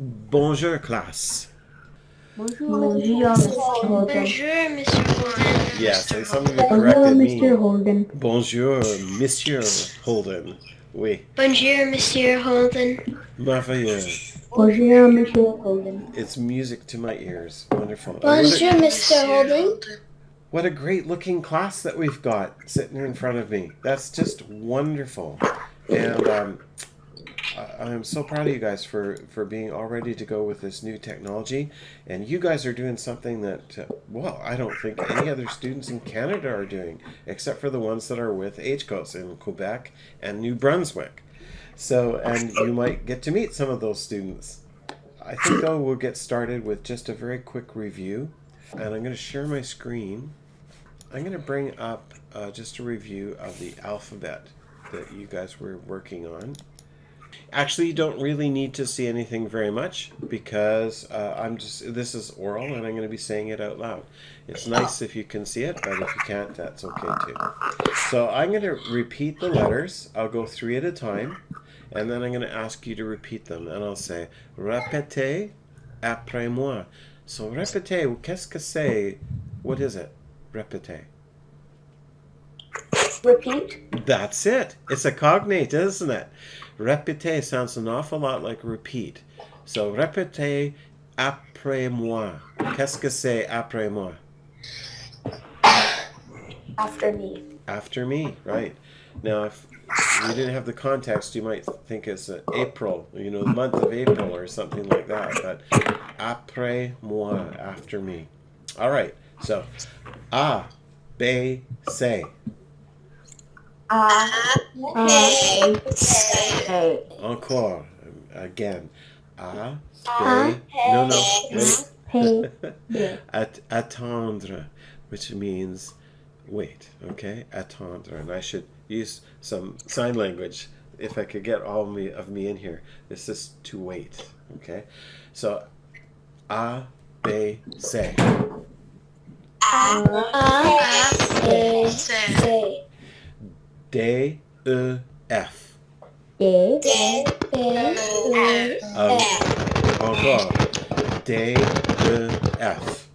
Bonjour, classe. Bonjour, Mr. Holden. Bonjour, Mr. Holden. Yes, and some of you Bonjour, corrected me. Mr. Holden. Bonjour, Monsieur Holden. Oui, Bonjour, Monsieur Holden. merveilleux. Bonjour, Mr. Holden. It's music to my ears. Wonderful. And Bonjour, Mr. Holden. what a great looking class that we've got sitting in front of me. That's just wonderful. And I'm so proud of you guys for being all ready to go with this new technology. And you guys are doing something that, well, I don't think any other students in Canada are doing, except for the ones that are with HCOS in Quebec and New Brunswick. So, and you might get to meet some of those students. I think, though, we'll get started with just a very quick review. And I'm going to share my screen. I'm going to bring up just a review of the alphabet that you guys were working on. Actually, you don't really need to see anything very much because this is oral and I'm going to be saying it out loud. It's nice if you can see it, but if you can't, that's okay too. So I'm going to repeat the letters. I'll go 3 at a time, and then I'm going to ask you to repeat them. And I'll say, répétez après moi. So répétez, qu'est-ce que c'est? What is it? Répétez. Repeat. That's it. It's a cognate, isn't it? Répéter sounds an awful lot like repeat. So répétez après moi. Qu'est-ce que c'est après moi? After me. After me, right. Now, if you didn't have the context, you might think it's April, the month of April or something like that. But après moi, after me. All right. So, A, B, C. Encore. Again. A, B. No, wait. Attendre, which means wait. Okay? Attendre. And I should use some sign language if I could get all of me in here. This is to wait. Okay? So, A, B, C. D, E, F. Encore. D, E, F.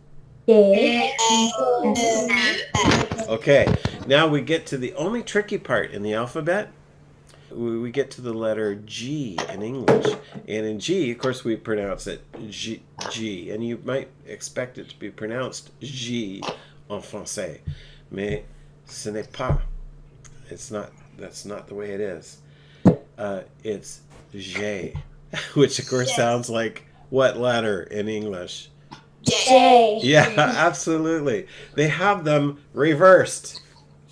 Okay, now we get to the only tricky part in the alphabet. We get to the letter G in English. And in G, of course, we pronounce it G. And you might expect it to be pronounced G en français. Mais ce n'est pas. That's not the way it is. It's J, which of course sounds like what letter in English? J. Yeah, absolutely. They have them reversed.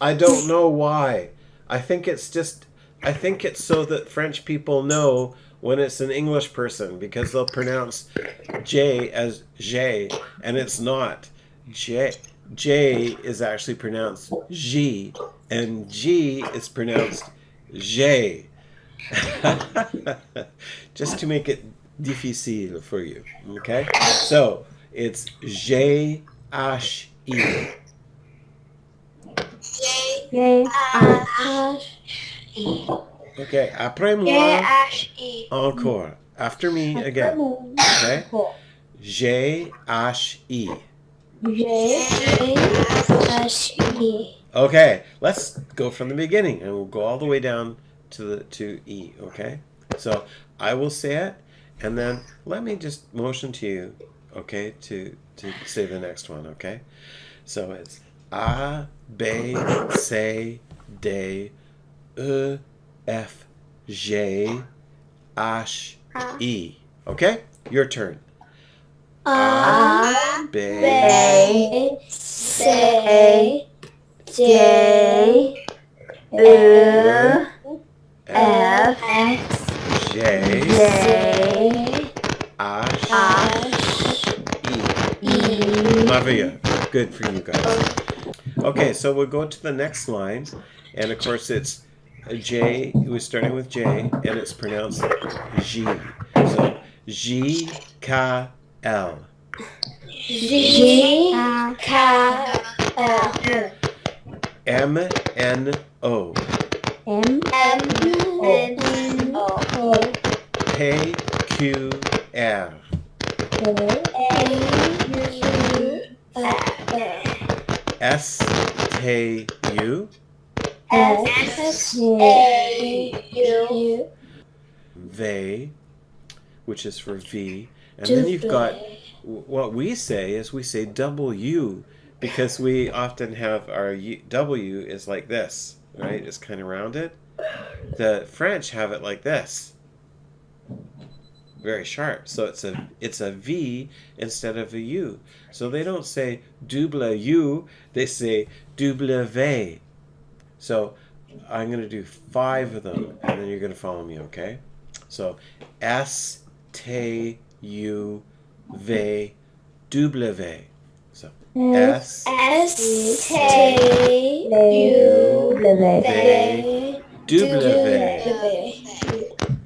I don't know why. I think it's so that French people know when it's an English person, because they'll pronounce J as J, and it's not. J is actually pronounced G, and G is pronounced J. Just to make it difficile for you. Okay? So, it's J-H-E. J-H-E. Okay, après moi. J-H-E. Encore. After me again. Okay? J-H-E. J-H-E. Okay, let's go from the beginning, and we'll go all the way down to E, okay? So I will say it, and then let me just motion to you, okay, to say the next one, okay? So it's A, B, C, D, E, F, G, H, E. Okay? Your turn. A, B, C, J, E, F, J, J, H, E. Merveilleux. Good for you guys. Okay, so we'll go to the next line, and of course it's J. We're starting with J, and it's pronounced G. So G K L. G, K, L. M N O. M, N, O. P Q R. S-T-U. S-A-U. V, which is for V. And then you've got, what we say is we say W, because we often have our W is like this, right? It's kind of rounded. The French have it like this, very sharp. So it's a V instead of a U. So they don't say W, they say W. So I'm going to do 5 of them, and then you're going to follow me, okay? So S-T-U-V-W. So S-T-U-V-W.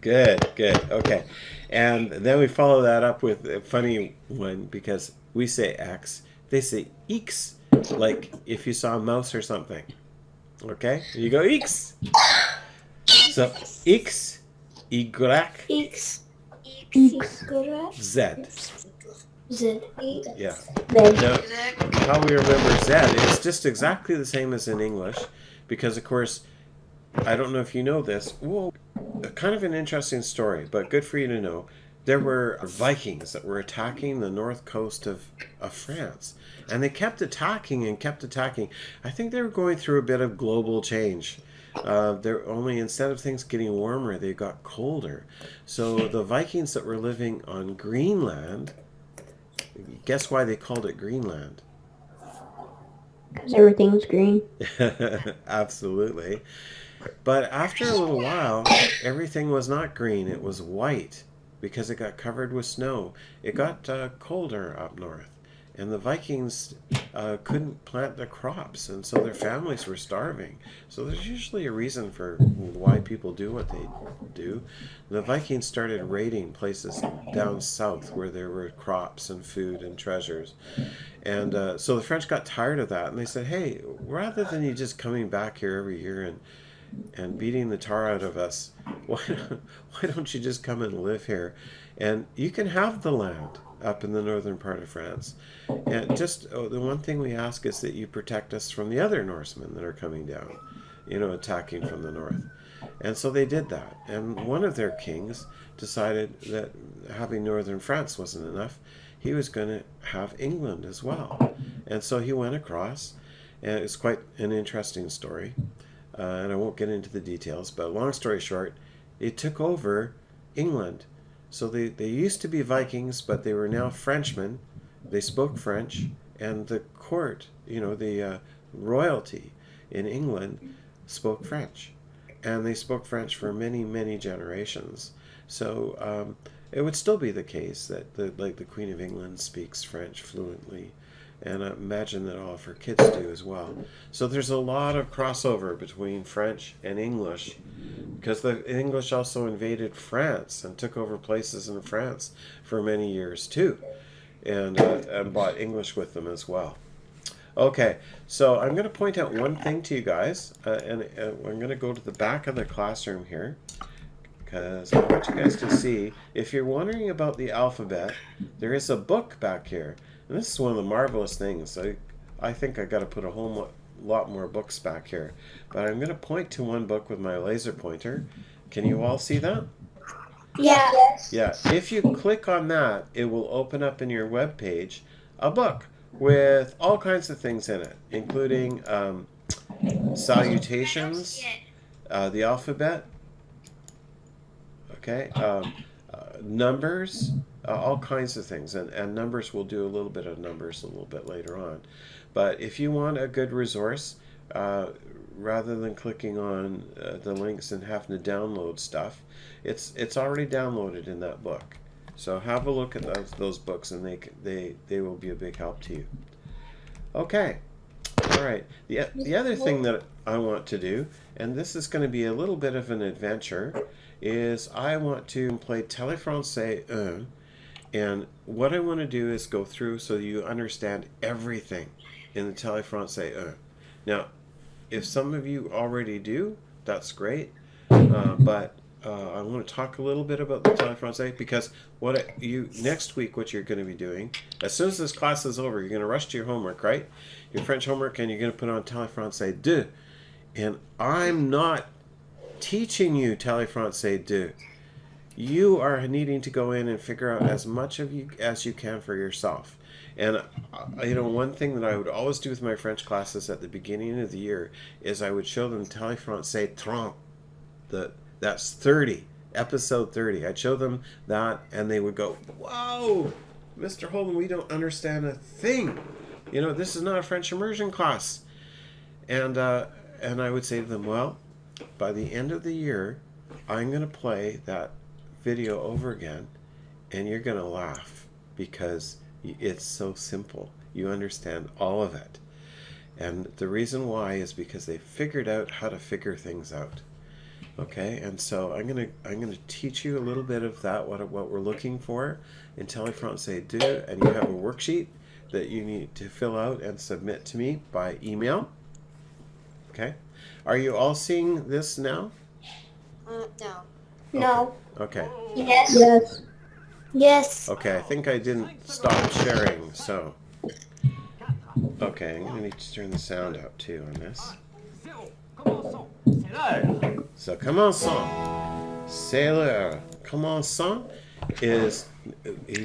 Good, good. Okay. And then we follow that up with a funny one, because we say X, they say X, like if you saw a mouse or something. Okay? You go X. So X, Y, Z. Yeah. Now, how we remember Z is just exactly the same as in English, because of course, I don't know if you know this. Whoa, kind of an interesting story, but good for you to know. There were Vikings that were attacking the north coast of France, and they kept attacking and kept attacking. I think they were going through a bit of global change. They're only, instead of things getting warmer, they got colder. So the Vikings that were living on Greenland, guess why they called it Greenland? Because everything's green. Absolutely. But after a little while, everything was not green, it was white, because it got covered with snow. It got colder up north, and the Vikings couldn't plant their crops, and so their families were starving. So there's usually a reason for why people do what they do. The Vikings started raiding places down south where there were crops and food and treasures. And so the French got tired of that, and they said, hey, rather than you just coming back here every year and beating the tar out of us, why don't you just come and live here? And you can have the land up in the northern part of France. And just the one thing we ask is that you protect us from the other Norsemen that are coming down, attacking from the north. And so they did that. And one of their kings decided that having northern France wasn't enough. He was going to have England as well. And so he went across, and it's quite an interesting story. And I won't get into the details, but long story short, they took over England. So they used to be Vikings, but they were now Frenchmen. They spoke French, and the court, the royalty in England spoke French. And they spoke French for many, many generations. So it would still be the case that the Queen of England speaks French fluently. And I imagine that all of her kids do as well. So there's a lot of crossover between French and English, because the English also invaded France and took over places in France for many years too, and brought English with them as well. Okay, so I'm going to point out one thing to you guys, and I'm going to go to the back of the classroom here, because I want you guys to see, if you're wondering about the alphabet, there is a book back here. And this is one of the marvelous things. I think I got to put a whole lot more books back here. But I'm going to point to one book with my laser pointer. Can you all see that? Yeah. Yeah. If you click on that, it will open up in your web page a book with all kinds of things in it, including salutations, the alphabet, okay, numbers, all kinds of things, and numbers, we'll do a little bit of numbers a little bit later on. But if you want a good resource, rather than clicking on the links and having to download stuff, it's already downloaded in that book. So have a look at those books, and they will be a big help to you. Okay, all right. The other thing that I want to do, and this is going to be a little bit of an adventure, is I want to play Télé Français 1. And what I want to do is go through so you understand everything in the Télé Français 1. Now, if some of you already do, that's great. But I want to talk a little bit about the Tele Francais because next week what you're going to be doing, as soon as this class is over, you're going to rush to your homework, right? Your French homework, and you're going to put on Tele Francais 2. And I'm not teaching you Tele Francais 2. You are needing to go in and figure out as much as you can for yourself. And one thing that I would always do with my French classes at the beginning of the year is I would show them Tele Francais 30. That's 30, episode 30. I'd show them that, and they would go, "Whoa, Mr. Holden, we don't understand a thing. This is not a French immersion class." And I would say to them, "Well, by the end of the year, I'm going to play that video over again, and you're going to laugh because it's so simple. You understand all of it." And the reason why is because they figured out how to figure things out. Okay, and so I'm gonna teach you a little bit of that, what we're looking for in Tele Francais 2, and you have a worksheet that you need to fill out and submit to me by email. Okay, are you all seeing this now? No. No. Okay. Yes. Yes. Yes. Okay, I think I didn't stop sharing, so. Okay, I'm gonna need to turn the sound up too on this. So, commençons. C'est l'heure. Commençons he's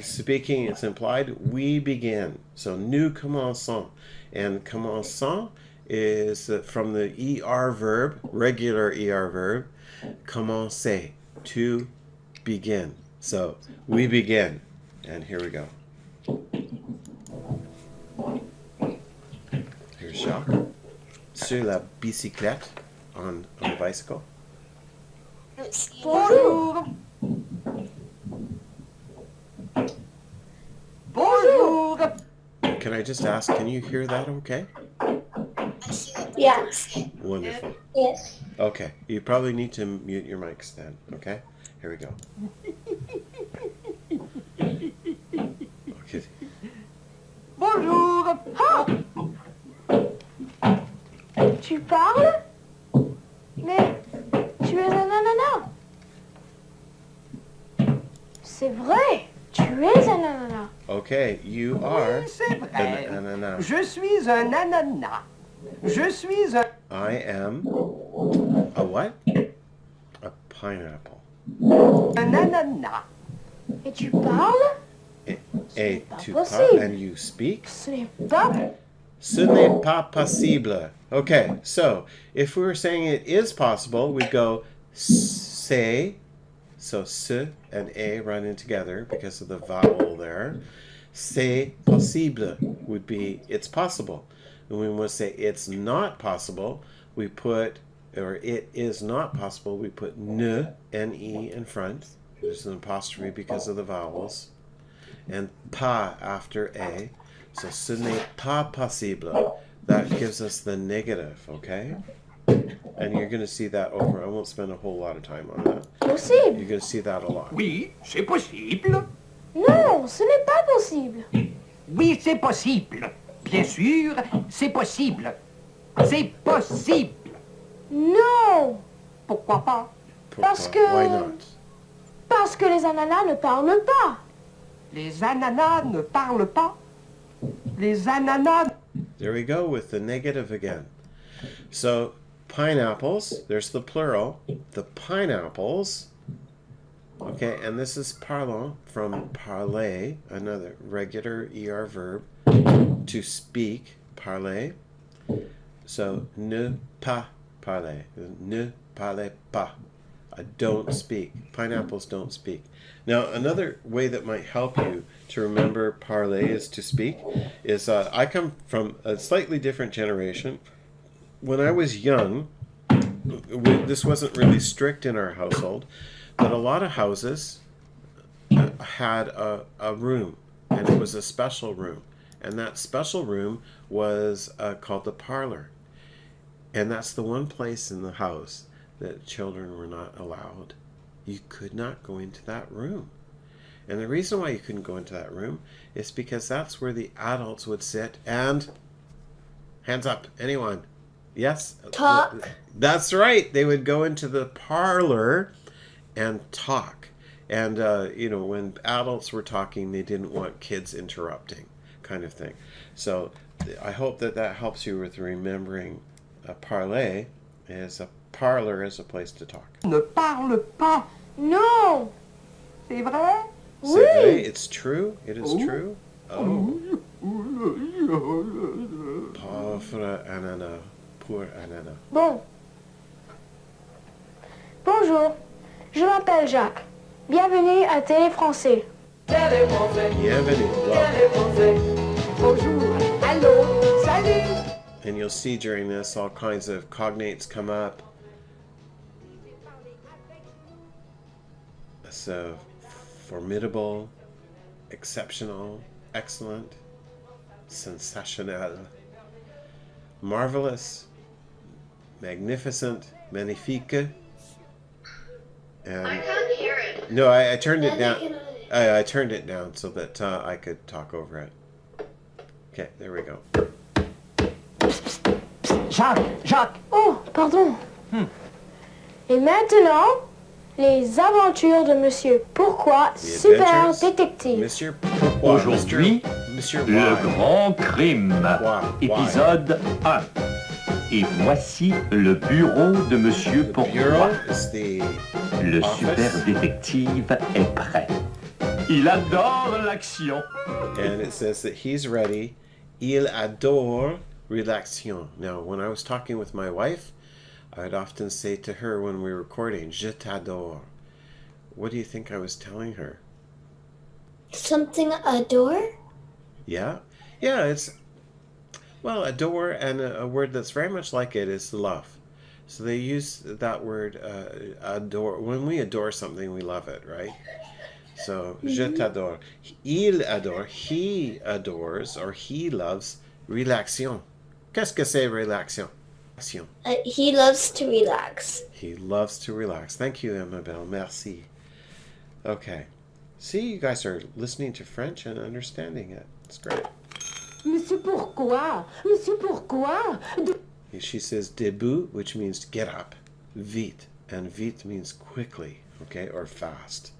speaking, it's implied, we begin. So, nous commençons. And commençons is from the ER verb, regular ER verb, commencer, to begin. So, we begin. And here we go. Here's Jacques. Sur la bicyclette. On the bicycle. Bonjour. Bonjour. Can I just ask, can you hear that okay? Yeah. Wonderful. Yes. Okay, you probably need to mute your mics then, okay? Here we go. Okay. Bonjour. Tu parles? Mais tu es un ananas. C'est vrai. Tu es un ananas. Okay, you are Oui, c'est vrai. an ananas. Je suis un ananas. Je suis un... I am a what? A pineapple. ananas. Et tu parles? Et pas tu possible. parles and you speak? Ce n'est pas. Ce n'est pas possible. Okay, so if we were saying it is possible, we'd go c'est. So se and a run in together because of the vowel there. C'est possible would be it's possible. And when we say it's not possible, we put, or it is not possible, we put ne, N-E in front. There's an apostrophe because of the vowels. And pas after a. So ce n'est pas possible. That gives us the negative, okay? And you're going to see that over. I won't spend a whole lot of time on that. Possible. You're going to see that a lot. Oui, c'est possible. Non, ce n'est pas possible. Oui, c'est possible. Bien sûr, c'est possible. C'est possible. Non. Pourquoi pas? Parce Pourquoi? que- Why not? Parce que les ananas ne parlent pas. Les ananas ne parlent pas. Les ananas... There we go with the negative again. So pineapples, there's the plural. The pineapples. Okay, and this is parlant from parler, another regular ER verb. To speak, parler. So ne pas parler. Ne parlez pas. I don't speak. Pineapples don't speak. Now, another way that might help you to remember parler is to speak is I come from a slightly different generation. When I was young, this wasn't really strict in our household, but a lot of houses had a room, and it was a special room. And that special room was called the parlor. And that's the one place in the house that children were not allowed. You could not go into that room. And the reason why you couldn't go into that room is because that's where the adults would sit and... Hands up, anyone? Yes? Talk. That's right. They would go into the parlor and talk. And, when adults were talking, they didn't want kids interrupting, kind of thing. So I hope that helps you with remembering parler is a parlor is a place to talk. Ne parle pas. Non. C'est vrai? C'est vrai, it's true. It is true. Oh. Pauvre ananas, poor ananas. Bon. Bonjour, je m'appelle Jacques. Bienvenue à Télé Français. Bienvenue. Welcome. Bonjour. Allô. Salut. And you'll see during this all kinds of cognates come up. So, formidable, exceptional, excellent, sensational, marvelous, magnificent, magnifique. And I can't hear it. no, I turned it down. I turned it down so that I could talk over it. Okay, there we go. Jacques. Oh, pardon. Et maintenant, les aventures de Monsieur Pourquoi, The super Adventures, détective. Monsieur Pourquoi. Aujourd'hui, Monsieur le Why. grand crime, Why? épisode 1. Et voici le bureau de Monsieur The bureau Pourquoi. is the Le office. super détective est prêt. Il adore l'action. And it says that he's ready. Il adore relaxation. Now, when I was talking with my wife, I'd often say to her when we were recording, Je t'adore. What do you think I was telling her? Something adore? Yeah? Yeah, it's... Well, adore, and a word that's very much like it is love. So they use that word adore. When we adore something, we love it, right? So, je t'adore. Il adore, he adores, or he loves relaxation. Qu'est-ce que c'est relaxation? He loves to relax. He loves to relax. Thank you, Amabel. Merci. Okay. See, you guys are listening to French and understanding it. It's great. Monsieur Pourquoi? Monsieur Pourquoi? She says debout, which means to get up. Vite. And vite means quickly, okay, or fast.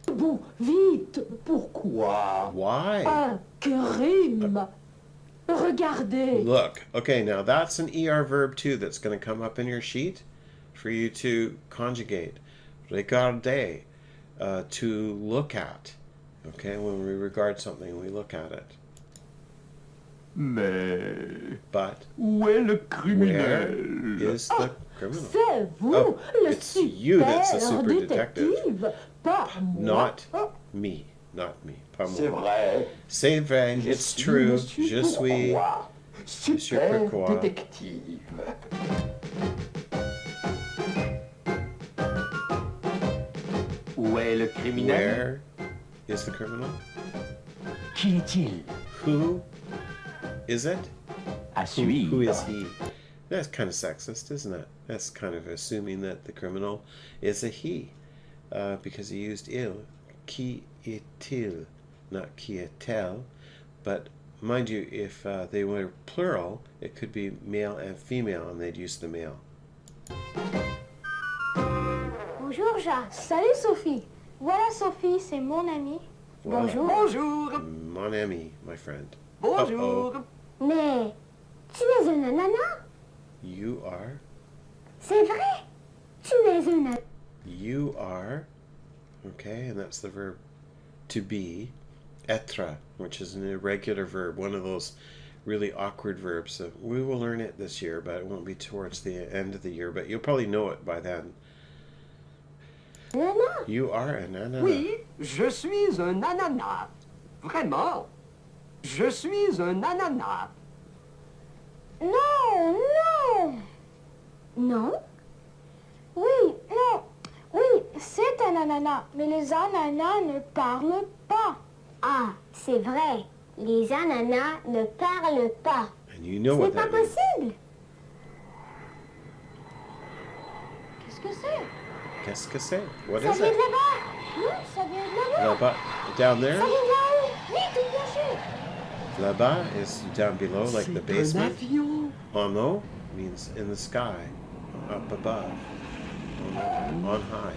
Bon, vite. Pourquoi? Why? Un crime. Regardez. Look. Okay, now that's an ER verb too that's going to come up in your sheet for you to conjugate. Regarder, to look at. Okay, when we regard something, we look at it. Mais But où est le where criminel? is the criminal? C'est vous, Oh, le it's you that's the super super detective. détective. Pas moi. Not Oh, me. Not me. Pas C'est moi. vrai. C'est vrai. Je It's suis true. Monsieur Je suis. Pourquoi. Monsieur Super Pourquoi. détective. Où est le criminel? Where is the criminal? Qui est-il? Who is it? À Who suivre. is he? That's kind of sexist, isn't it? That's kind of assuming that the criminal is a he, because he used il. Qui est-il? Not qui est-elle. But mind you, if they were plural, it could be male and female, and they'd use the male. Bonjour Jacques. Salut Sophie. Voilà Sophie, c'est mon amie. Voilà. Bonjour. Bonjour. Mon ami, my friend. Bonjour. Mais tu es un ananas. You are. C'est vrai. Tu es un ananas. You are. Okay, and that's the verb to be. Être, which is an irregular verb, one of those really awkward verbs. So we will learn it this year, but it won't be towards the end of the year, but you'll probably know it by then. Ananas. You are an ananas. Oui, je suis un ananas. Vraiment. Je suis un ananas. Non, non. Non. Oui, non. Oui, c'est un ananas, mais les ananas ne parlent pas. Ah, c'est vrai. Les ananas ne parlent pas. And you know Ce n'est what pas that means. possible. Qu'est-ce que c'est? Qu'est-ce que c'est? What Ça is vient de it? là-bas. Oui, ça vient de là-bas. Là-bas, down there? Ça vient de là-haut. Vite, bien sûr. Là-bas is down below, like the C'est un basement. avion. En haut means in the sky, up above. En on high.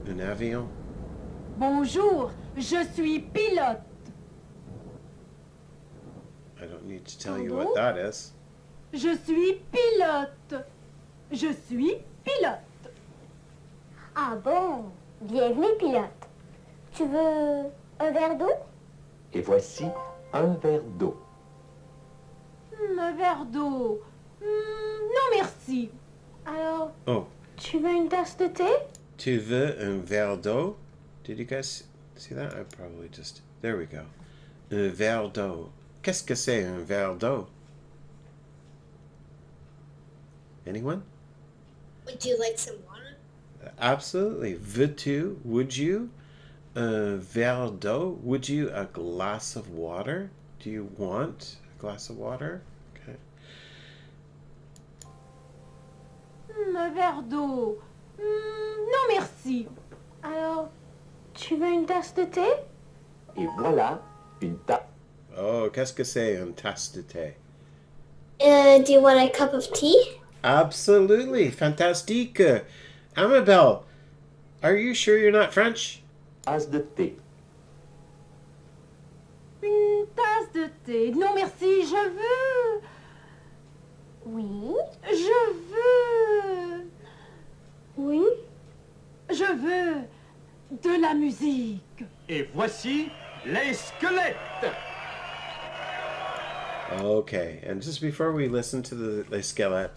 Un avion. Bonjour, je suis pilote. I don't need to tell you what that is. Je suis pilote. Je suis pilote. Ah bon? Bienvenue, pilote. Tu veux un verre d'eau? Et voici un verre d'eau. Un verre d'eau. Non, merci. Alors, Oh, tu veux une tasse de thé? tu veux un verre d'eau? Did you guys see that? I probably just... There we go. Un verre d'eau. Qu'est-ce que c'est un verre d'eau? Anyone? Would you like some water? Absolutely. Veux-tu? Would you? Un verre d'eau? Would you? A glass of water? Do you want a glass of water? Okay. Un verre d'eau. Non, merci. Alors, tu veux une tasse de thé? Et voilà une tasse. Oh, qu'est-ce que c'est une tasse de thé? Do you want a cup of tea? Absolutely. Fantastique. Amabel, are you sure you're not French? Tasse de thé. Une tasse de thé. Non, merci, je veux. Oui. Je veux. Oui. Je veux de la musique. Et voici les squelettes. Okay, and just before we listen to the l'esquelette,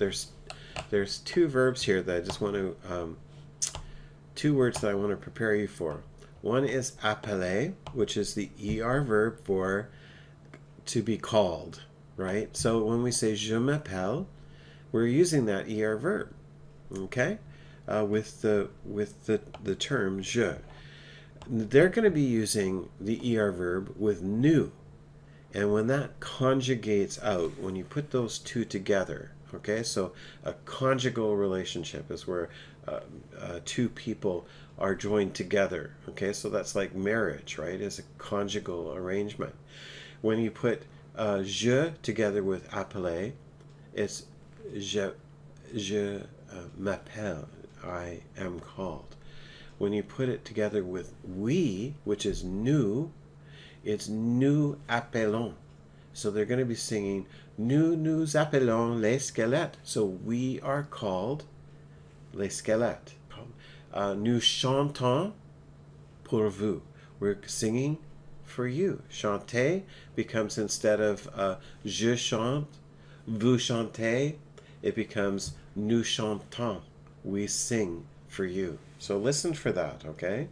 there's two verbs here that I just want to two words that I want to prepare you for. One is appeler, which is the ER verb for to be called, right? So when we say je m'appelle, we're using that ER verb, okay? With the term je. They're going to be using the ER verb with nous. And when that conjugates out, when you put those two together, okay, so a conjugal relationship is where two people are joined together, okay, so that's like marriage, right, is a conjugal arrangement. When you put je together with appeler, it's je m'appelle, I am called. When you put it together with we, which is nous, it's nous appelons. So they're going to be singing nous appelons les squelettes. So we are called les squelettes. Nous chantons pour vous. We're singing for you. Chanter becomes, instead of je chante, vous chantez, it becomes nous chantons. We sing for you. So listen for that, okay?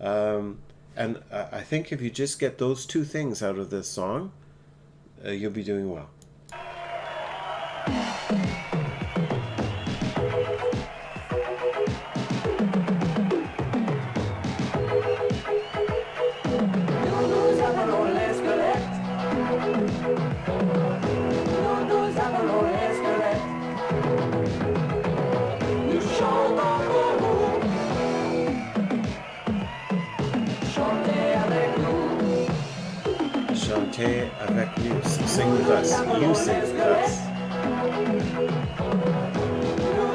And I think if you just get those two things out of this song, you'll be doing well. Nous appelons les squelettes. Nous appelons les squelettes. Nous chantons pour vous. Chantez avec nous. Chantez avec nous. Sing with us. You sing with us.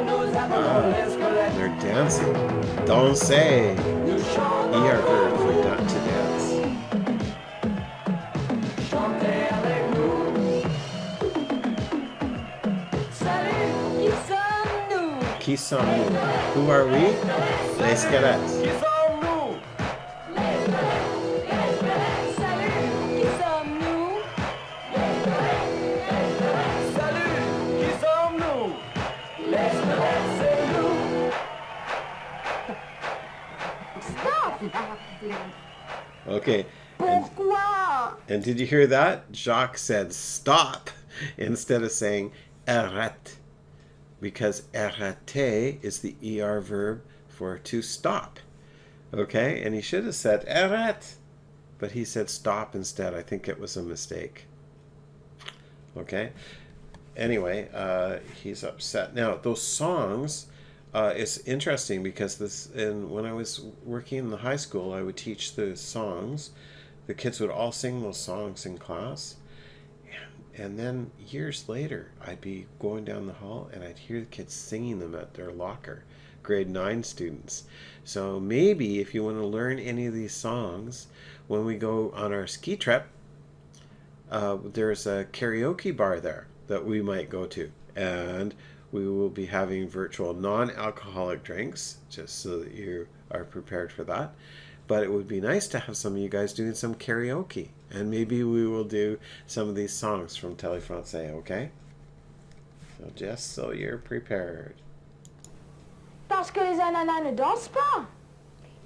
Nous appelons les squelettes. They're dancing. Danser. Nous chantons ER verb for not to dance. Chantez avec nous. Salut, Qui sommes-nous? Qui sommes-nous? Who are we? Les squelettes. qui sommes-nous? Salut, qui sommes-nous? Salut, qui sommes-nous? Les squelettes, c'est nous. Okay. And, Pourquoi? and did you hear that? Jacques said stop instead of saying arrête, because arrêter is the ER verb for to stop. Okay? And he should have said arrête, but he said stop instead. I think it was a mistake. Okay? Anyway, he's upset. Now, those songs, it's interesting because when I was working in the high school, I would teach the songs. The kids would all sing those songs in class. And And then years later, I'd be going down the hall and I'd hear the kids singing them at their locker, grade 9 students. So maybe if you want to learn any of these songs, when we go on our ski trip, there's a karaoke bar there that we might go to. And we will be having virtual non-alcoholic drinks, just so that you are prepared for that. But it would be nice to have some of you guys doing some karaoke. And maybe we will do some of these songs from Télé Français, okay? So just so you're prepared. Parce que les ananas ne dansent pas.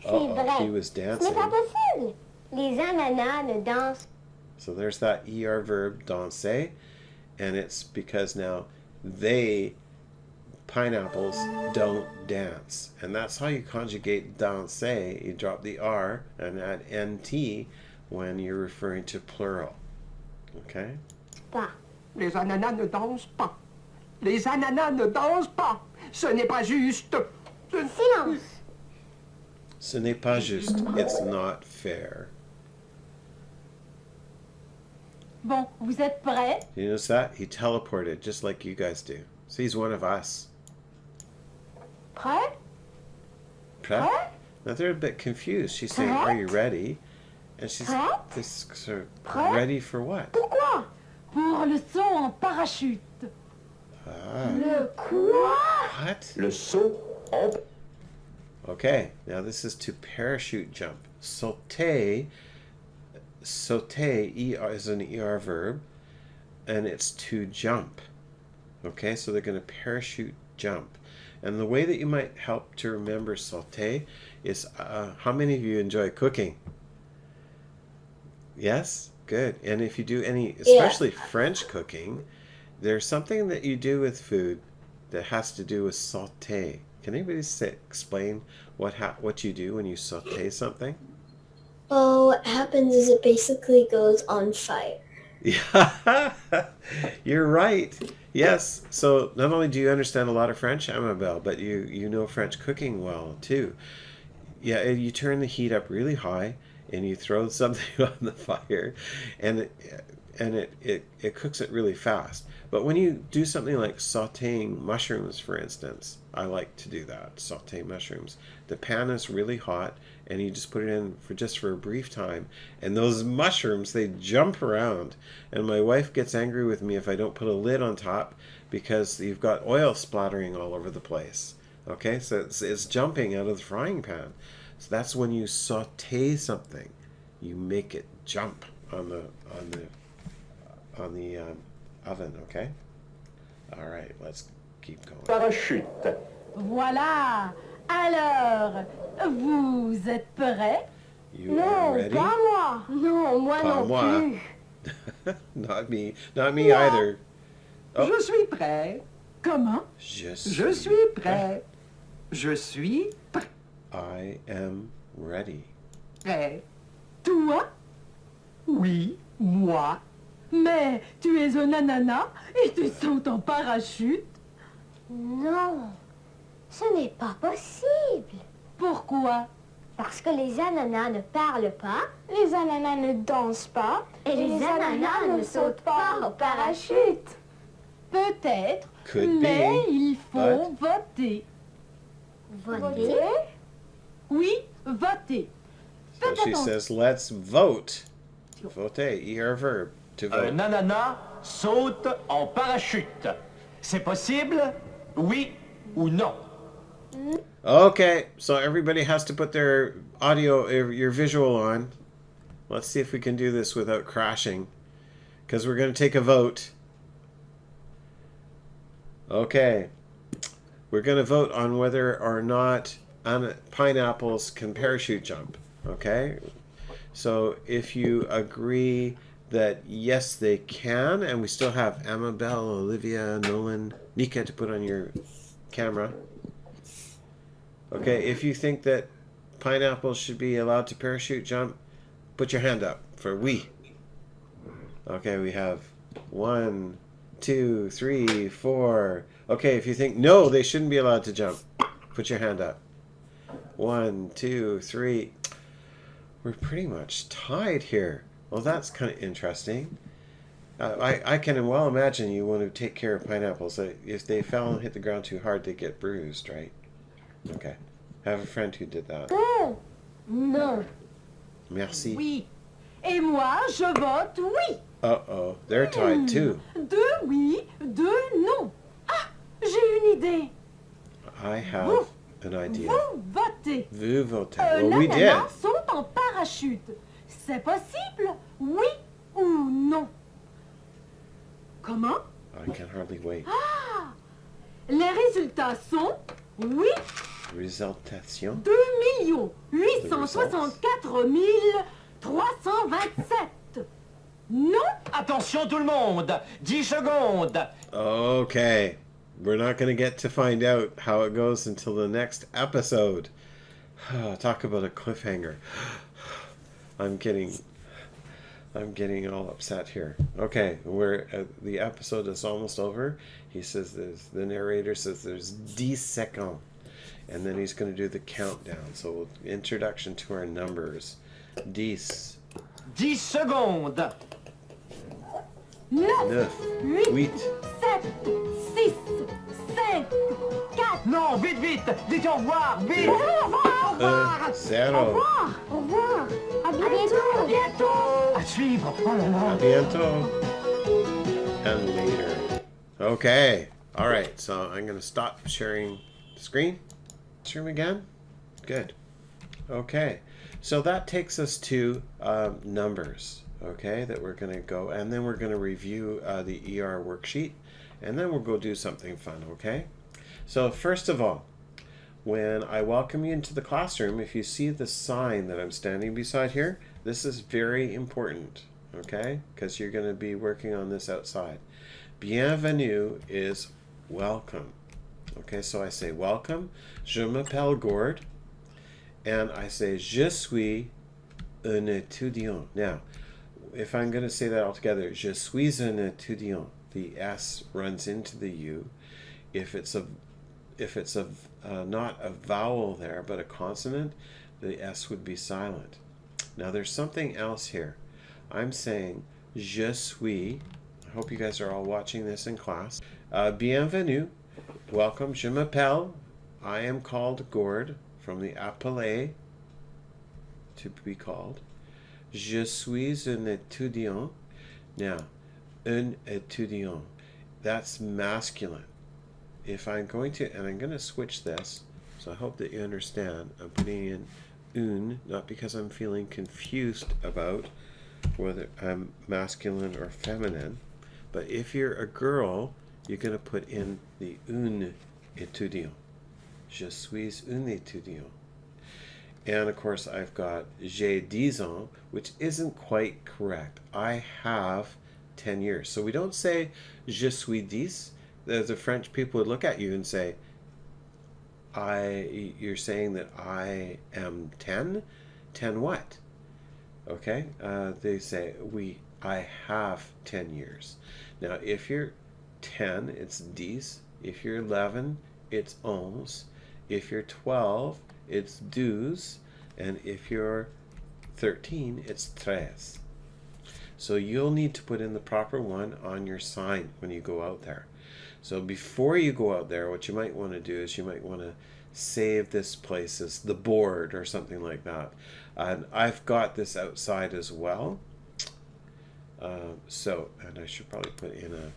C'est Uh-oh, vrai. she was Ce n'est dancing. pas possible. Les ananas ne dansent. So there's that ER verb, danser. And it's because now they, pineapples, don't dance. And that's how you conjugate danser. You drop the R and add NT when you're referring to plural. Okay? Pas. Les ananas ne dansent pas. Les ananas ne dansent pas. Ce n'est pas juste. Silence. Ce n'est pas juste. It's not fair. Bon, vous êtes prêts? You notice that? He teleported just like you guys do. So he's one of us. Prêt? Prêt? Now they're a bit confused. She's saying, are you ready? And she's Prête? this sort of, Prête? ready for what? Pourquoi? Pour le saut en parachute. Ah, Le quoi? what? Le saut en Okay, now this is to parachute jump. Sauter, ER is an ER verb, and it's to jump. Okay, so they're going to parachute jump. And the way that you might help to remember sauter is, how many of you enjoy cooking? Yes? Good. And if you do any, especially French cooking, there's something that you do with food that has to do with sauter. Can anybody explain what you do when you saute something? Oh, what happens is it basically goes on fire. Yeah, you're right. Yes. So not only do you understand a lot of French, Amabel, but you know French cooking well too. Yeah, you turn the heat up really high and you throw something on the fire, and it cooks it really fast. But when you do something like sauteing mushrooms, for instance, I like to do that, saute mushrooms. The pan is really hot, and you just put it in for a brief time, and those mushrooms, they jump around. And my wife gets angry with me if I don't put a lid on top, because you've got oil splattering all over the place. Okay, so it's jumping out of the frying pan. So that's when you saute something, you make it jump on the oven. Okay. All right, let's keep going. parachute. Voilà. Alors, vous êtes prêts? You are Non, ready? pas moi. Non, moi Pas non moi. plus. Not me either. Oh. Je suis prêt. Comment? Je Je suis prêt. Je suis I am ready. prêt. Toi? Oui, moi. Mais tu es un ananas et tu sautes en parachute. Non, ce n'est pas possible. Pourquoi? Parce que les ananas ne parlent pas Les ananas ne dansent pas. et les ananas ne sautent pas en parachute. Peut-être, Could mais be, il faut voter. Voter? Oui, voter. So Faites she attention. says, let's vote. Vote, ER verb, to vote. Un ananas saute en parachute. C'est possible? Oui ou non? Okay, so everybody has to put their audio, your visual on. Let's see if we can do this without crashing, because we're going to take a vote. Okay, we're going to vote on whether or not pineapples can parachute jump. Okay, so if you agree that yes, they can, and we still have Amabel, Olivia, Nolan, Nika to put on your camera. Okay, if you think that pineapples should be allowed to parachute jump, put your hand up for we. Okay, we have 1, 2, 3, 4. Okay, if you think no, they shouldn't be allowed to jump, put your hand up. 1, 2, 3. We're pretty much tied here. Well, that's kind of interesting. I can well imagine you want to take care of pineapples. If they fell and hit the ground too hard, they get bruised, right? Okay. I have a friend who did that. Non. Merci. Oui. Et moi, je vote oui. Uh-oh. They're tied too. 2 oui, 2 non. Ah, j'ai une idée. I have an idea. Vous votez. Vous votez. Un Well, we did. ananas saute en parachute. C'est possible? Oui ou non? Comment? I can hardly wait. Ah! Les résultats sont oui, Résultation. 2 864 327. Non? Attention tout le monde, 10 secondes. Okay. We're not going to get to find out how it goes until the next episode. Talk about a cliffhanger. I'm getting all upset here. Okay, the episode is almost over. He says the narrator says there's 10 seconds, and then he's going to do the countdown. So introduction to our numbers. 10, 10 secondes. 9, 9, 8, 8, 7, 6, 5, 4. Non, vite, vite, dites au revoir, vite. Au revoir. 0. Au revoir. À bientôt. Bientôt. À suivre. Oh là là. A bientôt. And later. Okay. All right. So I'm going to stop sharing the screen. Share them again. Good. Okay. So that takes us to numbers. Okay, that we're going to go, and then we're going to review the ER worksheet, and then we'll go do something fun. Okay. So first of all, when I welcome you into the classroom, if you see the sign that I'm standing beside here, this is very important, okay? Because you're going to be working on this outside. Bienvenue is welcome. Okay, so I say welcome. Je m'appelle Gord. And I say je suis un étudiant. Now, if I'm going to say that all together, je suis un étudiant, the S runs into the U. If it's not a vowel there, but a consonant, the S would be silent. Now there's something else here. I'm saying je suis. I hope you guys are all watching this in class. Bienvenue. Welcome. Je m'appelle. I am called Gord, from the appelé, to be called. Je suis un étudiant. Now, un étudiant. That's masculine. If I'm going to, and I'm going to switch this, so I hope that you understand, I'm putting in un, not because I'm feeling confused about whether I'm masculine or feminine, but if you're a girl, you're going to put in the un étudiant. Je suis un étudiant. And of course, I've got j'ai 10 ans, which isn't quite correct. I have 10 years. So we don't say je suis 10. The French people would look at you and say, you're saying that I am 10? 10 what? Okay? They say, I have 10 years. Now, if you're 10, it's 10. If you're 11, it's 11. If you're 12, it's 12. And if you're 13, it's 13. So you'll need to put in the proper one on your sign when you go out there. So before you go out there, what you might want to do is you might want to save this place as the board or something like that. And I've got this outside as well. And I should probably put in a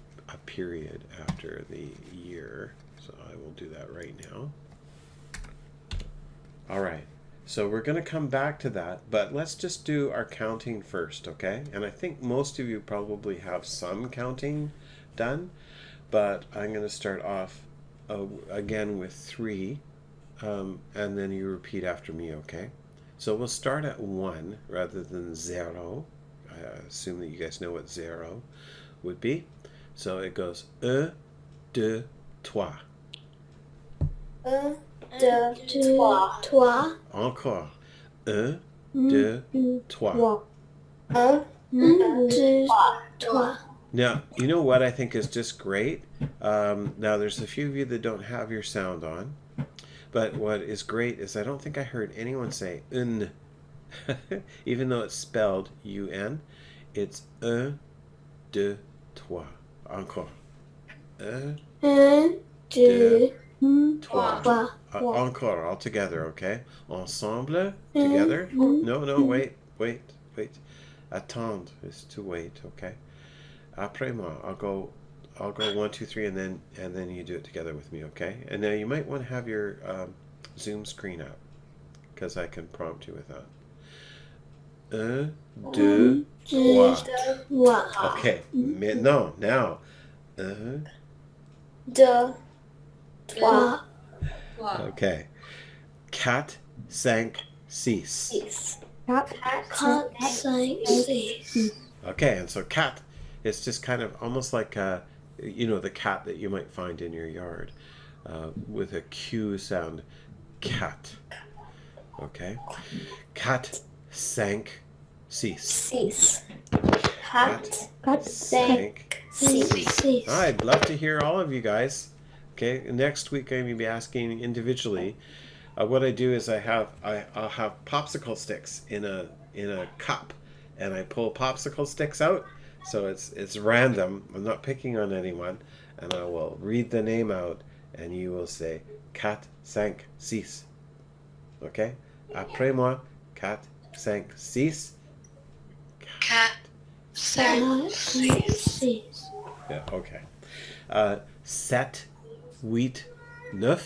period after the year. So I will do that right now. All right. So we're going to come back to that, but let's just do our counting first, okay? And I think most of you probably have some counting done, but I'm going to start off again with 3, and then you repeat after me, okay? So we'll start at 1 rather than 0. I assume that you guys know what 0 would be. So it goes 1, 2, 3. 1, 2, 3. Encore. 1, 2, 3. 1, 2, 3. Now, you know what I think is just great? Now, there's a few of you that don't have your sound on. But what is great is I don't think I heard anyone say un. Even though it's spelled un. It's 1, 2, trois. Encore. Un, 1, 2, trois. 3. Encore, all together, okay? Ensemble, together. No, wait. Attendre is to wait, okay? Après moi, I'll go 1, 2, 3, and then you do it together with me, okay? And now you might want to have your Zoom screen up, because I can prompt you with that. 1, 2, 3. Okay, maintenant, now. 1, 2, 3, okay. 4, 5, 6. 6. 4, 5, 6. Okay, and so cat is just kind of almost like the cat that you might find in your yard with a Q sound. Cat. Okay. 4, 5, 6. 6. 4, 5, 6. I'd love to hear all of you guys. Okay, next week I'm going to be asking individually. What I do is I'll have popsicle sticks in a cup, and I pull popsicle sticks out, so it's random. I'm not picking on anyone, and I will read the name out, and you will say 4, 5, 6. Okay? Après moi, 4, 5, 6. 4, 5, 6. Yeah, okay. 7, 8, 9.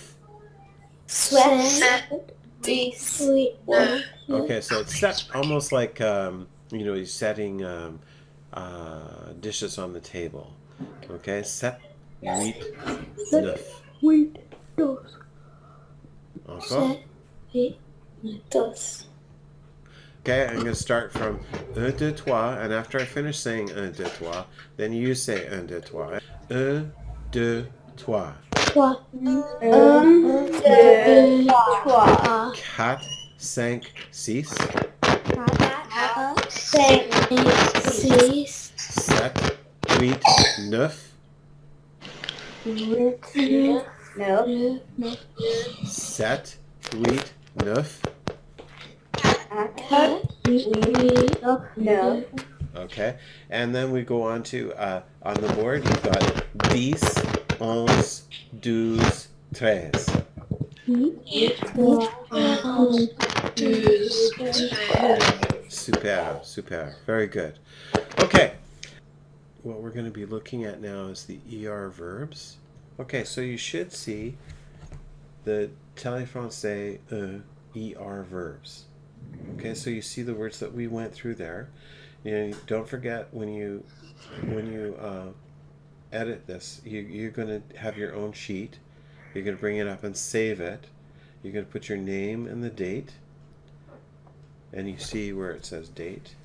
7, 8, 9. Okay, so it's set almost like you're setting dishes on the table. Okay, 7, 8, 9. 8, 2. Encore. 8, 2. Okay, I'm going to start from 1, 2, 3, and after I finish saying 1, 2, 3, then you say 1, 2, 3. 1, 2, 3. 3. 1, 2, 3. 4, 5, 6. 4, 5, 6. 7, 8, 9. 7, 8, 9. 4, 8, 9. Okay, and then we go on to on the board. You've got 10, 11, 12, 13. Super, very good. Okay, what we're going to be looking at now is the ER verbs. Okay, so you should see the Téléfrançais ER verbs. Okay, so you see the words that we went through there. Don't forget when you edit this, you're going to have your own sheet. You're going to bring it up and save it. You're going to put your name and the date, and you see where it says date.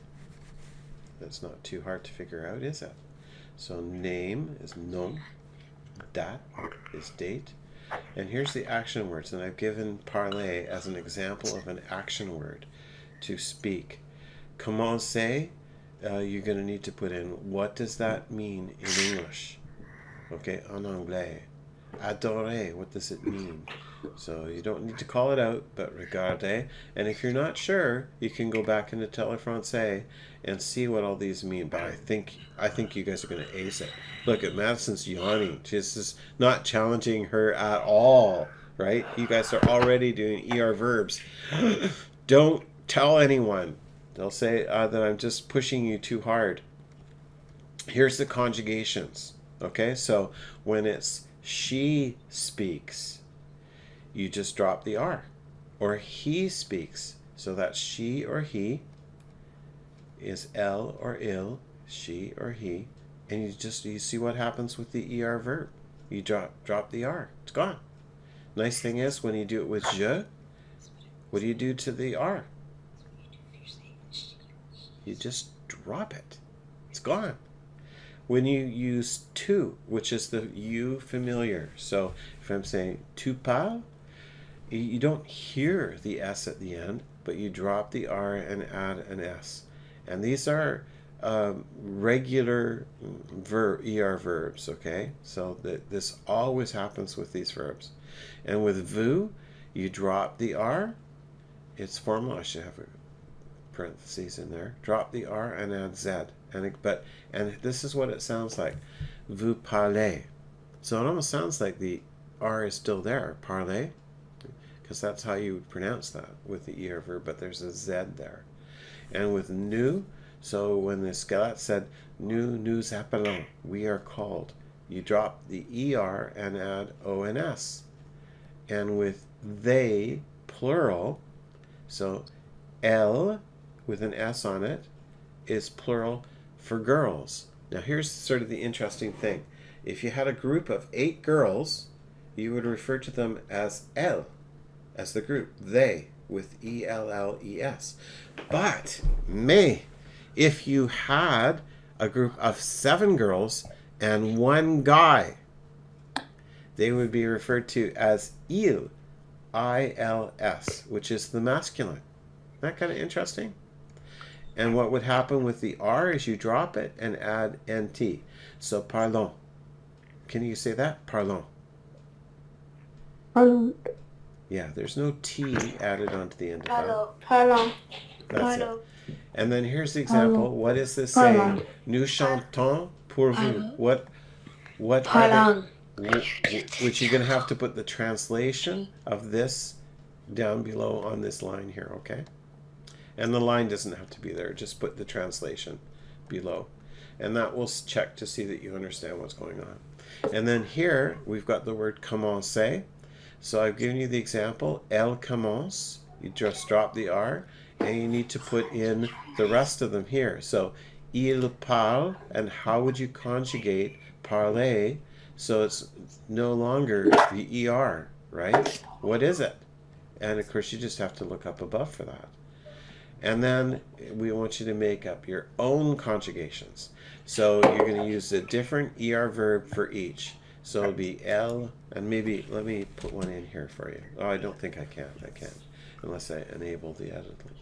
That's not too hard to figure out, is it? So name is nom, date is date, and here's the action words, and I've given parler as an example of an action word to speak. Commencer, you're going to need to put in what does that mean in English. Okay, en anglais. Adorer, what does it mean? So you don't need to call it out, but regarder. And if you're not sure, you can go back into Téléfrançais and see what all these mean. But I think you guys are going to ace it. Look at Madison's yawning. She's just not challenging her at all, right? You guys are already doing ER verbs. Don't tell anyone. They'll say that I'm just pushing you too hard. Here's the conjugations. Okay, so when it's she speaks, you just drop the R. Or he speaks, so that she or he is elle or il, she or he, and you see what happens with the ER verb. You drop the R. It's gone. Nice thing is when you do it with je, what do you do to the R? You just drop it. It's gone. When you use tu, which is the you familiar, so if I'm saying tu parles, you don't hear the S at the end, but you drop the R and add an S. And these are regular ER verbs, okay? So this always happens with these verbs. And with vous, you drop the R. It's formal. I should have a parentheses in there. Drop the R and add Z. And this is what it sounds like. Vous parlez. So it almost sounds like the R is still there. Parlez. Because that's how you would pronounce that with the ER verb, but there's a Z there. And with nous, so when the Skelet said, nous appelons, we are called, you drop the ER and add ONS. And with they, plural, so L with an S on it is plural for girls. Now here's sort of the interesting thing. If you had a group of 8 girls, you would refer to them as L, as the group, they, with ELLES. But, if you had a group of 7 girls and 1 guy, they would be referred to as il, ILS, which is the masculine. Isn't that kind of interesting? And what would happen with the R is you drop it and add NT. So parlons. Can you say that? Parlons. Parlons. Yeah, there's no T added onto the end of that. Parlons. That's it. And then here's the example. What is this saying? Nous chantons pour vous. What are which you're going to have to put the translation of this down below on this line here, okay? And the line doesn't have to be there. Just put the translation below. And that will check to see that you understand what's going on. And then here, we've got the word commencer. So I've given you the example. Elle commence. You just drop the R. And you need to put in the rest of them here. So, il parle. And how would you conjugate parler? So it's no longer the ER, right? What is it? And of course, you just have to look up above for that. And then we want you to make up your own conjugations. So you're going to use a different ER verb for each. So it'll be L, and maybe, let me put one in here for you. Oh, I don't think I can. I can't, unless I enable the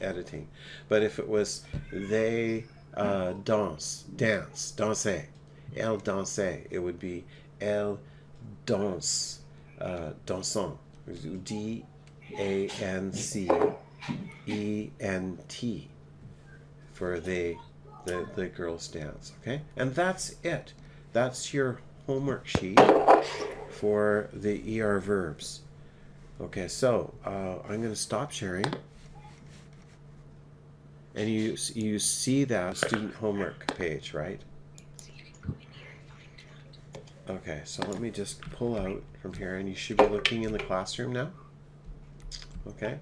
editing. But if it was they dance, danser. Elle dansait, it would be elle danse, dansant. D-A-N-C-E-N-T for the girls dance, okay? And that's it. That's your homework sheet for the ER verbs. Okay, so I'm going to stop sharing. And you see that student homework page, right? Okay, so let me just pull out from here, and you should be looking in the classroom now. Okay,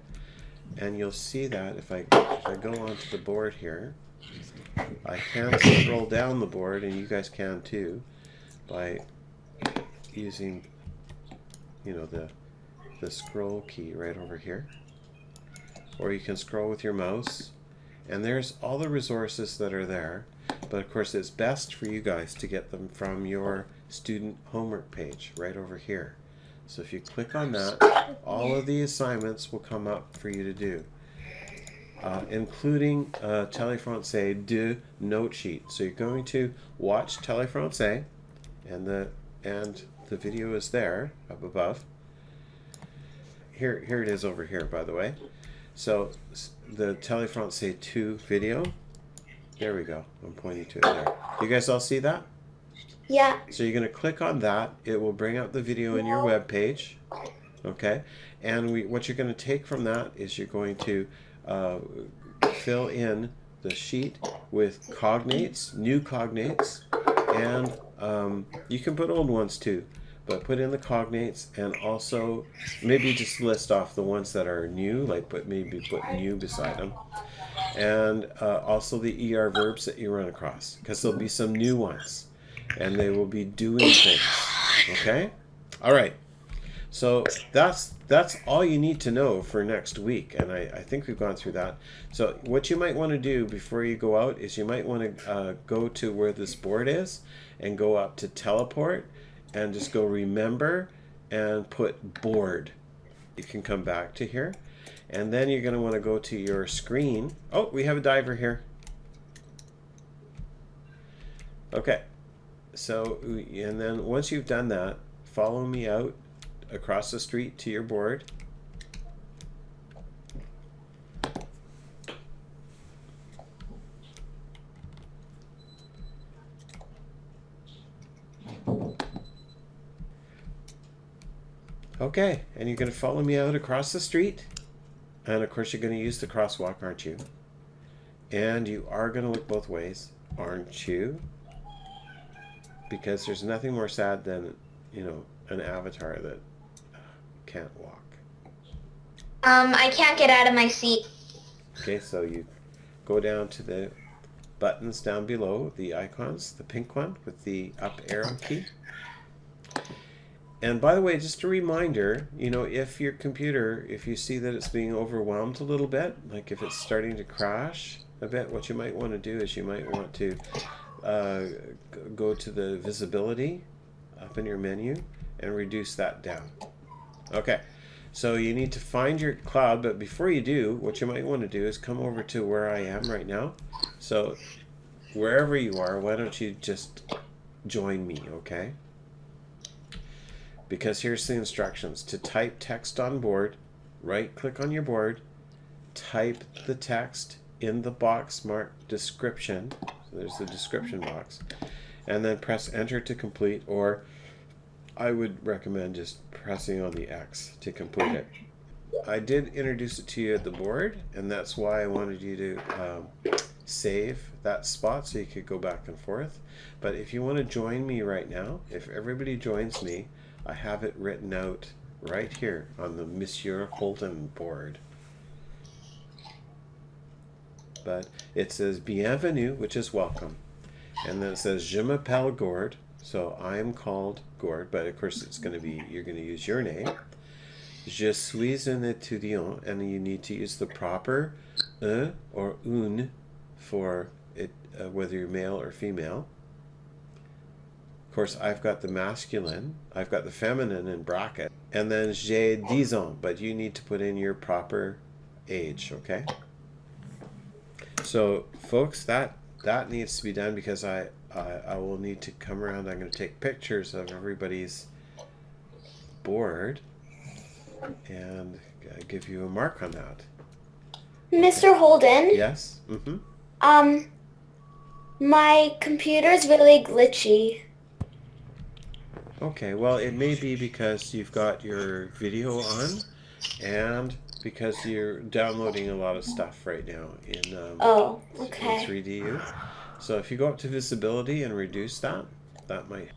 and you'll see that if I go onto the board here, I can scroll down the board, and you guys can too, by using, you know, the scroll key right over here, or you can scroll with your mouse, and there's all the resources that are there. But of course, it's best for you guys to get them from your student homework page right over here. So if you click on that, all of the assignments will come up for you to do, including Téléfrancais 2 note sheet. So you're going to watch Téléfrancais, and the video is there up above. Here it is over here, by the way. So the Téléfrancais 2 video. There we go. I'm pointing to it there. You guys all see that? Yeah. So you're going to click on that. It will bring up the video in your web page. Okay? And what you're going to take from that is you're going to fill in the sheet with cognates, new cognates, and you can put old ones too. But put in the cognates, and also maybe just list off the ones that are new, like maybe put new beside them. And also the ER verbs that you run across, because there'll be some new ones, and they will be doing things. Okay? All right. So that's all you need to know for next week, and I think we've gone through that. So what you might want to do before you go out is you might want to go to where this board is and go up to teleport and just go remember and put board. You can come back to here. And then you're going to want to go to your screen. Oh, we have a diver here. Okay. So, and then once you've done that, follow me out across the street to your board. Okay, and you're going to follow me out across the street. And of course you're going to use the crosswalk, aren't you? And you are going to look both ways, aren't you? Because there's nothing more sad than, you know, an avatar that can't walk. I can't get out of my seat. Okay, so you go down to the buttons down below, the icons, the pink one with the up arrow key. And by the way, just a reminder, you know, if your computer, if you see that it's being overwhelmed a little bit, like if it's starting to crash a bit, what you might want to do is you might want to go to the visibility up in your menu and reduce that down. Okay, so you need to find your cloud, but before you do, what you might want to do is come over to where I am right now. So wherever you are, why don't you just join me, okay? Because here's the instructions. To type text on board, right click on your board, type the text in the box marked description. So there's the description box. And then press enter to complete, or I would recommend just pressing on the X to complete it. I did introduce it to you at the board, and that's why I wanted you to save that spot so you could go back and forth. But if you want to join me right now, if everybody joins me, I have it written out right here on the Monsieur Holden board. But it says bienvenue, which is welcome. And then it says je m'appelle Gord. So I am called Gord, but of course it's going to be, you're going to use your name. Je suis un étudiant, and you need to use the proper un or une for it, whether you're male or female. Of course, I've got the masculine, I've got the feminine in bracket, and then j'ai 10 ans, but you need to put in your proper age, okay? So, folks, that needs to be done because I will need to come around. I'm going to take pictures of everybody's board and give you a mark on that. Mr. Holden? Yes? Mm-hmm. My computer's really glitchy. Okay, well, it may be because you've got your video on and because you're downloading a lot of stuff right now in, in 3DU. So if you go up to visibility and reduce that, that might...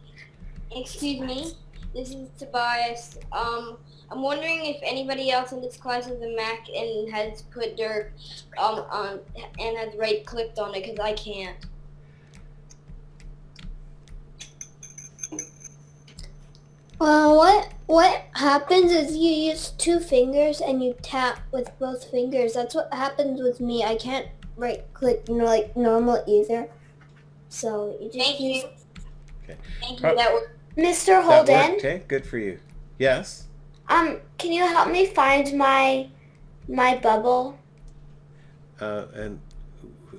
Excuse me, this is Tobias. I'm wondering if anybody else in this class has a Mac and has put their, on, and has right-clicked on it, because I can't. Well, what happens is you use 2 fingers and you tap with both fingers. That's what happens with me. I can't right-click like normal either. So you just Thank use... you. Okay. Thank you, that worked. Mr. That Holden? worked, okay, good for you. Yes? Can you help me find my bubble? And,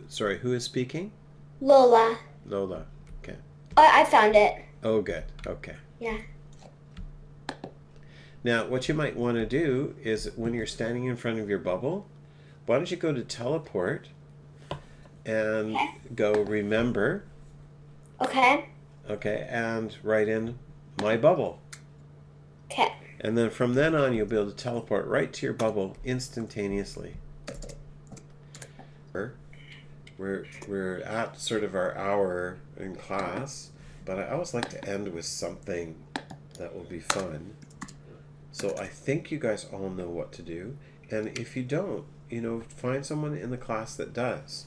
sorry, who is speaking? Lola. Lola, okay. Oh, I found it. Oh, good, okay. Yeah. Now, what you might want to do is when you're standing in front of your bubble, why don't you go to teleport and go remember. Okay. Okay, and write in my bubble. Okay. And then from then on, you'll be able to teleport right to your bubble instantaneously. We're at sort of our hour in class, but I always like to end with something that will be fun. So I think you guys all know what to do. And if you don't, you know, find someone in the class that does.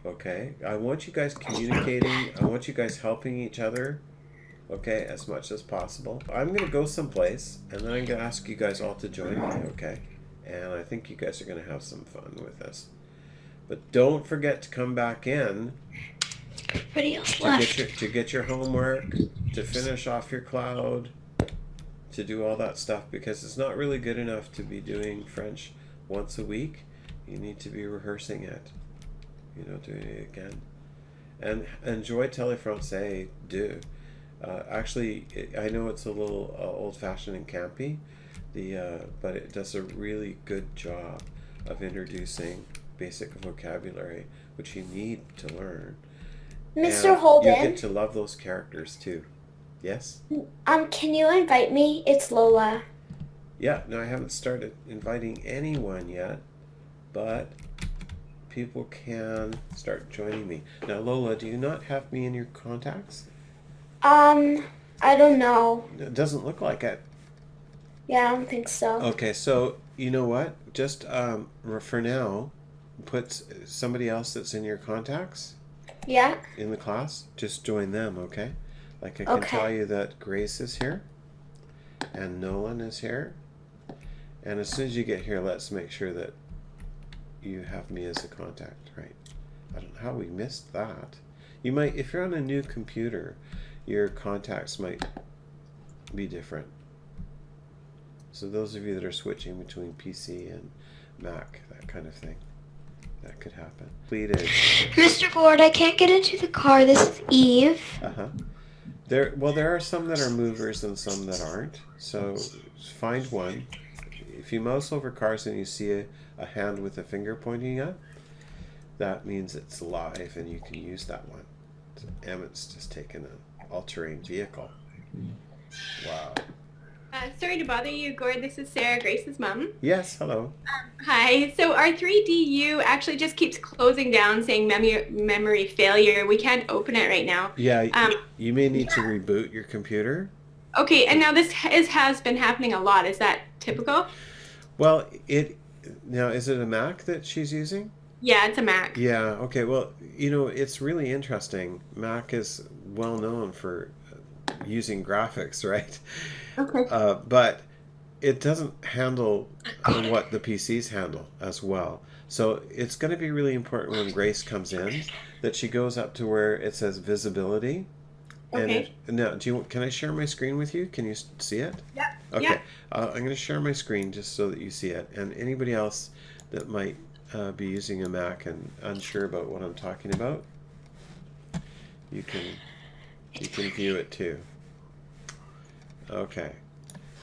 Okay? I want you guys communicating. I want you guys helping each other. Okay? As much as possible. I'm going to go someplace, and then I'm going to ask you guys all to join me. Okay? And I think you guys are going to have some fun with this. But don't forget to come back in to get your homework, to finish off your cloud, to do all that stuff, because it's not really good enough to be doing French once a week. You need to be rehearsing it, you know, doing it again. And enjoy Téléfrancais 2. Actually, I know it's a little old-fashioned and campy, but it does a really good job of introducing basic vocabulary, which you need to learn. Mr. And Holden? you get to love those characters too. Yes? Can you invite me? It's Lola. Yeah, no, I haven't started inviting anyone yet, but people can start joining me. Now, Lola, do you not have me in your contacts? I don't know. It doesn't look like it. Yeah, I don't think so. Okay, so you know what? Just for now, put somebody else that's in your contacts Yeah? in the class. Just join them, okay? Like I can tell you that Grace is here and Nolan is here. And as soon as you get here, let's make sure that you have me as a contact, right? I don't know how we missed that. You might, if you're on a new computer, your contacts might be different. So those of you that are switching between PC and Mac, that kind of thing, that could happen. Completed. Mr. Gord, I can't get into the car. This is Eve. There are some that are movers and some that aren't. So find one. If you mouse over cars and you see a hand with a finger pointing up, that means it's live and you can use that one. So Emmett's just taken an all-terrain vehicle. Wow. Sorry to bother you, Gord. This is Sarah, Grace's mom. Yes, hello. Hi. So our 3DU actually just keeps closing down, saying memory failure. We can't open it right now. Yeah, you may need to reboot your computer. Okay, and now this has been happening a lot. Is that typical? Well, now is it a Mac that she's using? Yeah, it's a Mac. Yeah, okay. Well, you know, it's really interesting. Mac is well known for using graphics, right? Okay. But it doesn't handle what the PCs handle as well. So it's going to be really important when Grace comes in that she goes up to where it says visibility. Okay. And now, can I share my screen with you? Can you see it? Yeah. Okay. Yeah. I'm going to share my screen just so that you see it. And anybody else that might be using a Mac and unsure about what I'm talking about, you can view it too. Okay.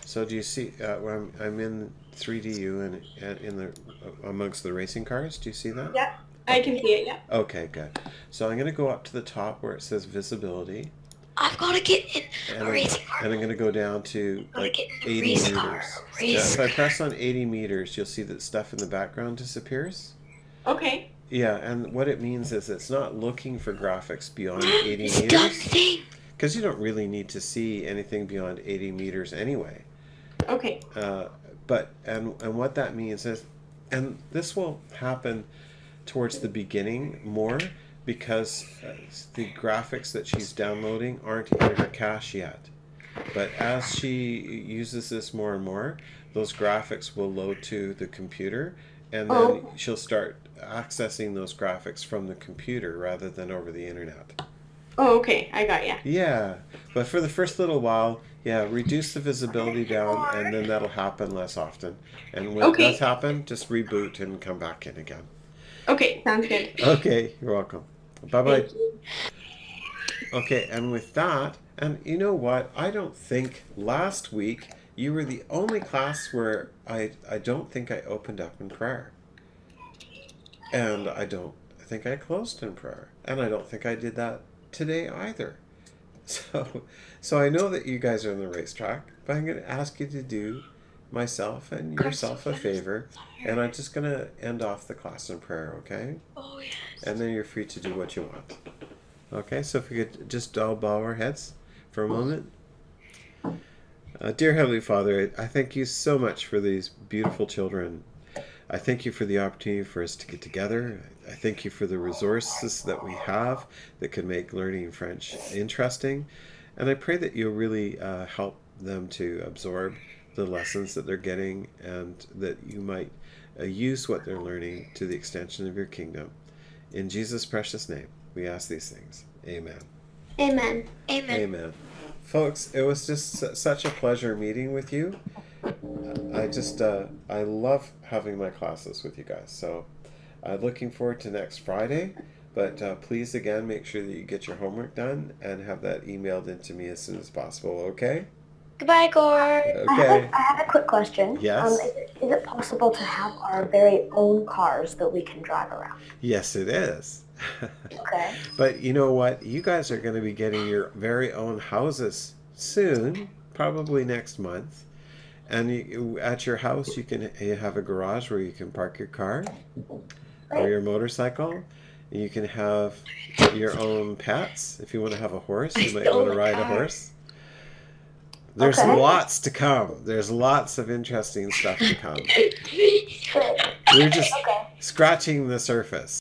So do you see? I'm in 3DU and in the amongst the racing cars. Do you see that? Yeah, I can see it. Yeah. Okay, good. So I'm going to go up to the top where it says visibility. I've got to get in a racing car. And I'm going to go down to like 80 meters. Yeah, if I press on 80 meters, you'll see that stuff in the background disappears. Okay. Yeah, and what it means is it's not looking for graphics beyond 80 meters. Because you don't really need to see anything beyond 80 meters anyway. Okay. But what that means is, and this will happen towards the beginning more, because the graphics that she's downloading aren't in her cache yet. But as she uses this more and more, those graphics will load to the computer, and then she'll start accessing those graphics from the computer rather than over the internet. Oh, okay. I got ya. Yeah, but for the first little while, reduce the visibility down, and then that'll happen less often. And when it does happen, just reboot and come back in again. Okay, sounds good. Okay, you're welcome. Bye-bye. Okay, and with that, and you know what? I don't think last week you were the only class where I don't think I opened up in prayer. And I don't think I closed in prayer. And I don't think I did that today either. So I know that you guys are on the racetrack, but I'm going to ask you to do myself and yourself a favor, and I'm just going to end off the class in prayer, okay? Oh, yes. And then you're free to do what you want. Okay, so if we could just all bow our heads for a moment. Dear Heavenly Father, I thank you so much for these beautiful children. I thank you for the opportunity for us to get together. I thank you for the resources that we have that can make learning French interesting. And I pray that you'll really help them to absorb the lessons that they're getting, and that you might use what they're learning to the extension of your kingdom. In Jesus' precious name, we ask these things. Amen. Amen. Amen. Amen. Folks, it was just such a pleasure meeting with you. I love having my classes with you guys. So looking forward to next Friday. But please, again, make sure that you get your homework done and have that emailed into me as soon as possible, okay? Goodbye, Gord. Okay. I have a quick question. Yes? Is it possible to have our very own cars that we can drive around? Yes, it is. Okay. But you know what? You guys are going to be getting your very own houses soon, probably next month. And at your house, you have a garage where you can park your car or your motorcycle. You can have your own pets. If you want to have a horse, you might want to ride a horse. There's lots to come. There's lots of interesting stuff to come. We're just scratching the surface.